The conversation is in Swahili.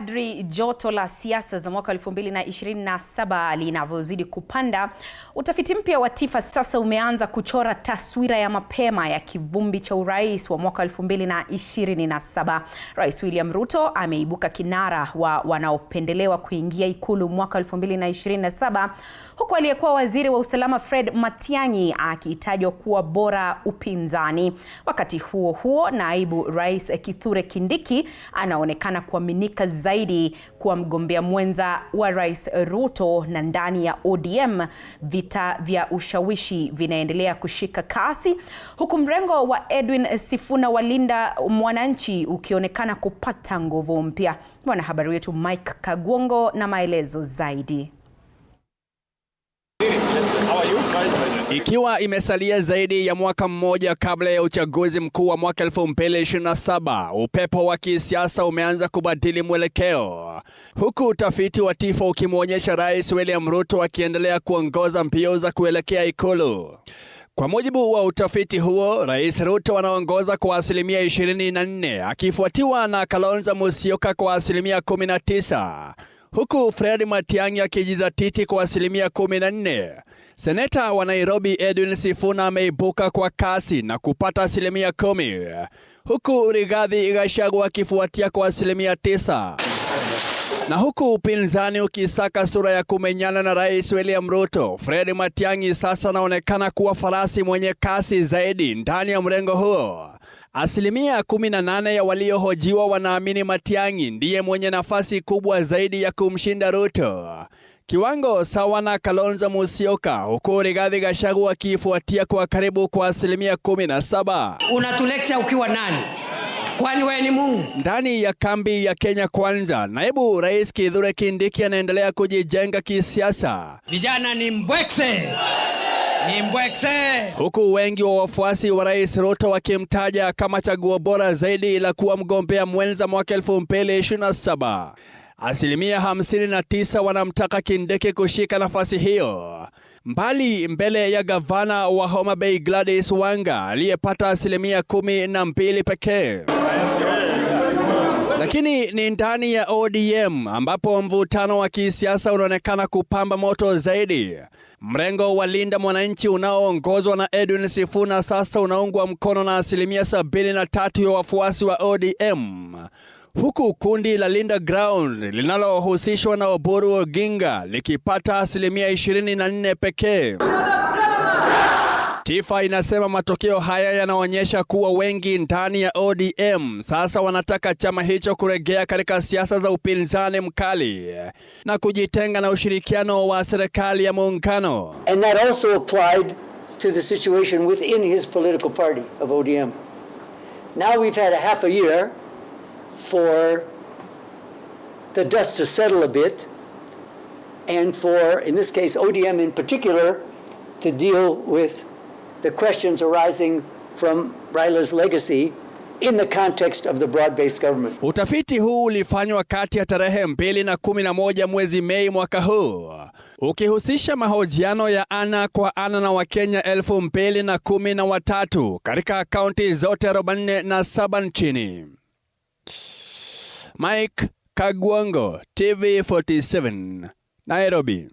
Kadri joto la siasa za mwaka 2027 linavyozidi kupanda, utafiti mpya wa TIFA sasa umeanza kuchora taswira ya mapema ya kivumbi cha urais wa mwaka 2027. Rais William Ruto ameibuka kinara wa wanaopendelewa kuingia ikulu mwaka 2027, huku aliyekuwa waziri wa usalama Fred Matiang'i akitajwa kuwa bora upinzani. Wakati huo huo, naibu rais Kithure Kindiki anaonekana kuaminika zaidi kuwa mgombea mwenza wa Rais Ruto, na ndani ya ODM vita vya ushawishi vinaendelea kushika kasi, huku mrengo wa Edwin Sifuna wa Linda Mwananchi ukionekana kupata nguvu mpya. Mwanahabari wetu Mike Kagwongo na maelezo zaidi. Ikiwa imesalia zaidi ya mwaka mmoja kabla ya uchaguzi mkuu wa mwaka 2027, upepo wa kisiasa umeanza kubadili mwelekeo, huku utafiti wa TIFA ukimwonyesha Rais William Ruto akiendelea kuongoza mbio za kuelekea ikulu. Kwa mujibu wa utafiti huo, Rais Ruto anaongoza kwa asilimia 24, akifuatiwa na Kalonzo Musyoka kwa asilimia 19, huku Fred Matiang'i akijizatiti kwa asilimia 14. Seneta wa Nairobi Edwin Sifuna ameibuka kwa kasi na kupata asilimia 10, huku Rigathi Gachagua akifuatia kwa asilimia 9. Na huku upinzani ukisaka sura ya kumenyana na Rais William Ruto, Fred Matiang'i sasa anaonekana kuwa farasi mwenye kasi zaidi ndani ya mrengo huo. Asilimia 18 ya waliohojiwa wanaamini Matiang'i ndiye mwenye nafasi kubwa zaidi ya kumshinda Ruto, kiwango sawa na Kalonzo Musyoka, huku Rigathi Gachagua akifuatia kwa karibu kwa asilimia 17. Unatulekcha ukiwa nani? Kwani wewe ni Mungu? Ndani ya kambi ya Kenya Kwanza, naibu rais Kithure Kindiki anaendelea kujijenga kisiasa. Vijana ni mbwekse. Ni mbwekse. Huku wengi wa wafuasi wa Rais Ruto wakimtaja kama chaguo bora zaidi la kuwa mgombea mwenza mwaka 2027. Asilimia 59 wanamtaka Kindiki kushika nafasi hiyo, mbele ya gavana wa Homa Bay Gladys Wanga aliyepata asilimia 12 pekee. Lakini ni ndani ya ODM ambapo mvutano wa kisiasa unaonekana kupamba moto zaidi. Mrengo wa Linda Mwananchi unaoongozwa na Edwin Sifuna sasa unaungwa mkono na asilimia 73 ya wafuasi wa ODM, huku kundi la Linda Ground linalohusishwa na Oburu Oginga likipata asilimia 24 pekee. TIFA inasema matokeo haya yanaonyesha kuwa wengi ndani ya ODM sasa wanataka chama hicho kurejea katika siasa za upinzani mkali na kujitenga na ushirikiano wa serikali ya muungano. And that also applied to the situation within his political party of ODM. Now we've had a half a year for the dust to settle a bit, and for, in this case, ODM in particular, to deal with the questions arising from Raila's legacy in the context of the broad-based government. Utafiti huu ulifanywa kati ya tarehe 2 na 11 mwezi Mei mwaka huu, ukihusisha mahojiano ya ana kwa ana na Wakenya 2013 katika kaunti zote 47 nchini. Mike Kagwongo, TV47, Nairobi.